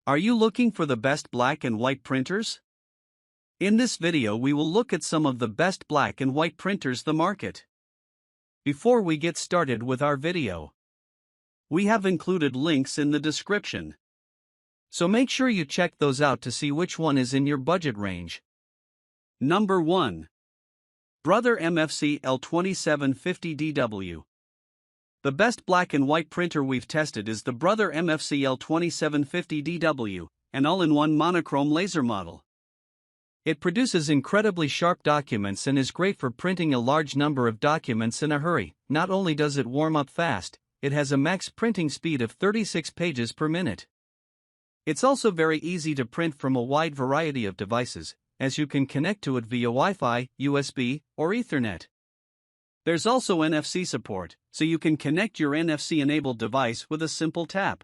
Are you looking for the best black and white printers? In this video we will look at some of the best black and white printers the market. Before we get started with our video, we have included links in the description. So make sure you check those out to see which one is in your budget range. Number 1. Brother HL-L2350DW. The best black and white printer we've tested is the Brother HL-L2350DW, an all-in-one monochrome laser model. It produces incredibly sharp documents and is great for printing a large number of documents in a hurry. Not only does it warm up fast, it has a max printing speed of 36 pages per minute. It's also very easy to print from a wide variety of devices, as you can connect to it via Wi-Fi, USB, or Ethernet. There's also NFC support, so you can connect your NFC-enabled device with a simple tap.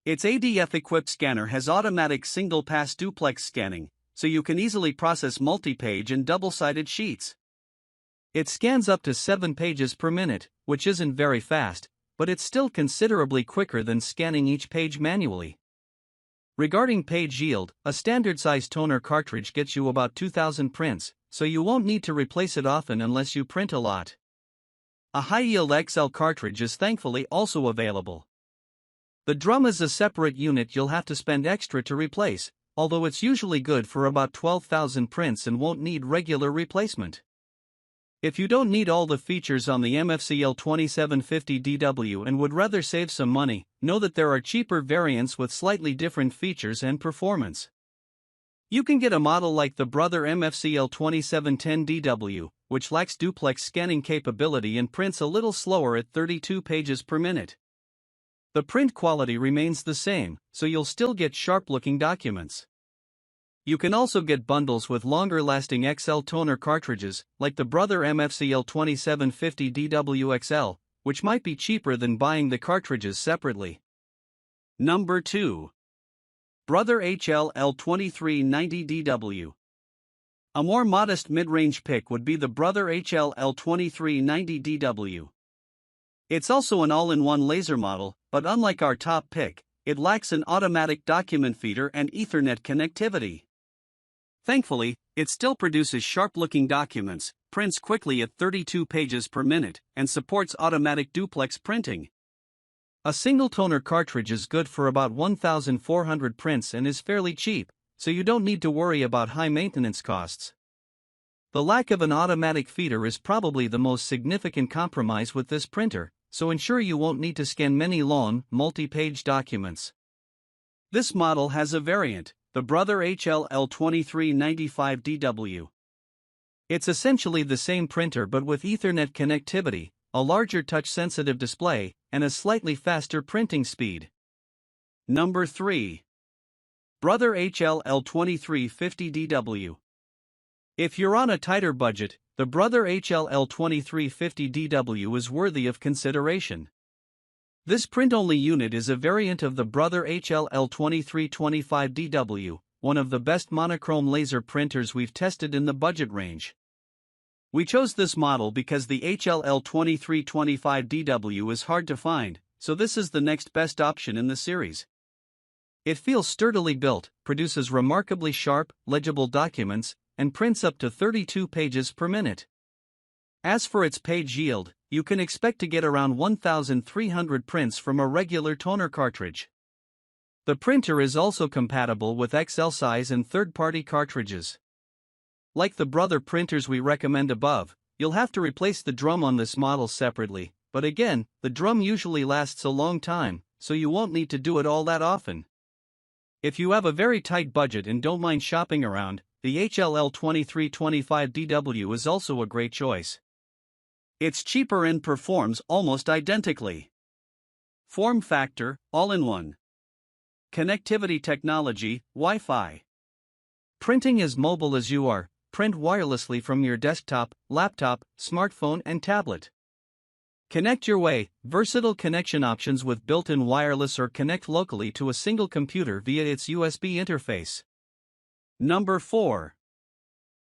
Its ADF-equipped scanner has automatic single-pass duplex scanning, so you can easily process multi-page and double-sided sheets. It scans up to 7 pages per minute, which isn't very fast, but it's still considerably quicker than scanning each page manually. Regarding page yield, a standard-size toner cartridge gets you about 2,000 prints, so you won't need to replace it often unless you print a lot. A high-yield XL cartridge is thankfully also available. The drum is a separate unit you'll have to spend extra to replace, although it's usually good for about 12,000 prints and won't need regular replacement. If you don't need all the features on the HL-L2350DW and would rather save some money, know that there are cheaper variants with slightly different features and performance. You can get a model like the Brother HL-L2710DW, which lacks duplex scanning capability and prints a little slower at 32 pages per minute. The print quality remains the same, so you'll still get sharp-looking documents. You can also get bundles with longer-lasting XL toner cartridges, like the Brother HL-L2750DW XL, which might be cheaper than buying the cartridges separately. Number 2. Brother HL-L2390DW. A more modest mid-range pick would be the Brother HL-L2390DW. It's also an all-in-one laser model, but unlike our top pick, it lacks an automatic document feeder and Ethernet connectivity. Thankfully, it still produces sharp-looking documents, prints quickly at 32 pages per minute, and supports automatic duplex printing. A single toner cartridge is good for about 1,400 prints and is fairly cheap, so you don't need to worry about high maintenance costs. The lack of an automatic feeder is probably the most significant compromise with this printer, so ensure you won't need to scan many long, multi-page documents. This model has a variant, the Brother HL-L2350DW. It's essentially the same printer but with Ethernet connectivity, a larger touch-sensitive display, and a slightly faster printing speed. Number 3. Brother HL-L2350DW. If you're on a tighter budget, the Brother HL-L2350DW is worthy of consideration. This print-only unit is a variant of the Brother HL-L2350DW, one of the best monochrome laser printers we've tested in the budget range. We chose this model because the HL-L2350DW is hard to find, so this is the next best option in the series. It feels sturdily built, produces remarkably sharp, legible documents, and prints up to 32 pages per minute. As for its page yield, you can expect to get around 1,300 prints from a regular toner cartridge. The printer is also compatible with XL size and third-party cartridges. Like the Brother printers we recommend above, you'll have to replace the drum on this model separately, but again, the drum usually lasts a long time, so you won't need to do it all that often. If you have a very tight budget and don't mind shopping around, the HL-L2350DW is also a great choice. It's cheaper and performs almost identically. Form factor, all-in-one. Connectivity technology, Wi-Fi. Printing as mobile as you are, print wirelessly from your desktop, laptop, smartphone and tablet. Connect your way, versatile connection options with built-in wireless or connect locally to a single computer via its USB interface. Number 4.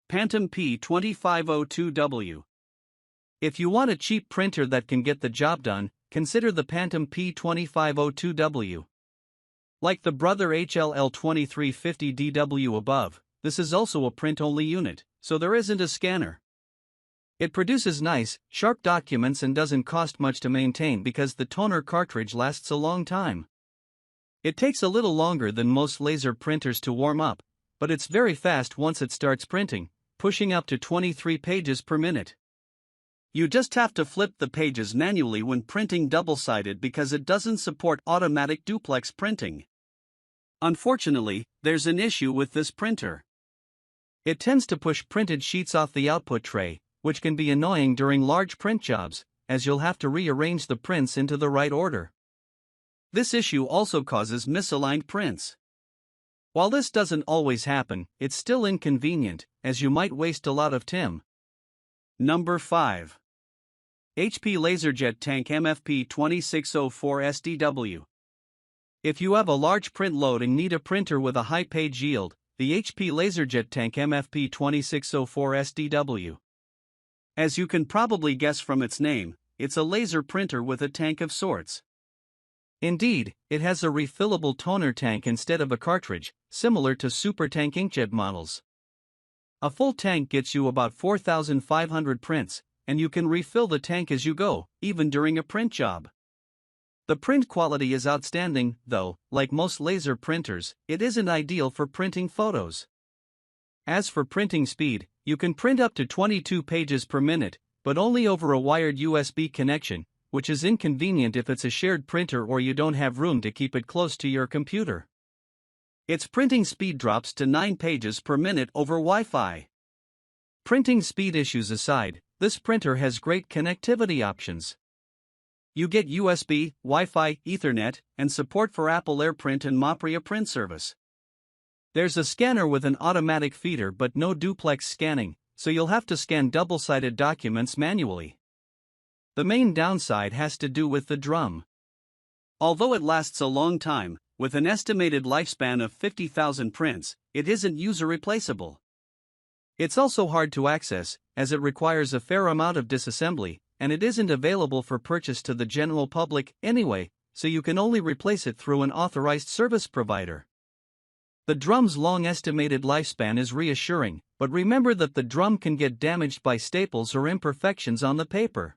Pantom P2502W. If you want a cheap printer that can get the job done, consider the Pantom P2502W. Like the Brother HL-L2350DW above, this is also a print-only unit, so there isn't a scanner. It produces nice, sharp documents and doesn't cost much to maintain because the toner cartridge lasts a long time. It takes a little longer than most laser printers to warm up, but it's very fast once it starts printing, pushing up to 23 pages per minute. You just have to flip the pages manually when printing double-sided because it doesn't support automatic duplex printing. Unfortunately, there's an issue with this printer. It tends to push printed sheets off the output tray, which can be annoying during large print jobs, as you'll have to rearrange the prints into the right order. This issue also causes misaligned prints. While this doesn't always happen, it's still inconvenient, as you might waste a lot of time. Number 5. HP LaserJet Tank MFP2604SDW. If you have a large print load and need a printer with a high page yield, the HP LaserJet Tank MFP2604SDW. As you can probably guess from its name, it's a laser printer with a tank of sorts. Indeed, it has a refillable toner tank instead of a cartridge, similar to super tank inkjet models. A full tank gets you about 4,500 prints, and you can refill the tank as you go, even during a print job. The print quality is outstanding, though, like most laser printers, it isn't ideal for printing photos. As for printing speed, you can print up to 22 pages per minute, but only over a wired USB connection, which is inconvenient if it's a shared printer or you don't have room to keep it close to your computer. Its printing speed drops to 9 pages per minute over Wi-Fi. Printing speed issues aside, this printer has great connectivity options. You get USB, Wi-Fi, Ethernet, and support for Apple AirPrint and Mopria print service. There's a scanner with an automatic feeder but no duplex scanning, so you'll have to scan double-sided documents manually. The main downside has to do with the drum. Although it lasts a long time, with an estimated lifespan of 50,000 prints, it isn't user-replaceable. It's also hard to access, as it requires a fair amount of disassembly, and it isn't available for purchase to the general public anyway, so you can only replace it through an authorized service provider. The drum's long estimated lifespan is reassuring, but remember that the drum can get damaged by staples or imperfections on the paper.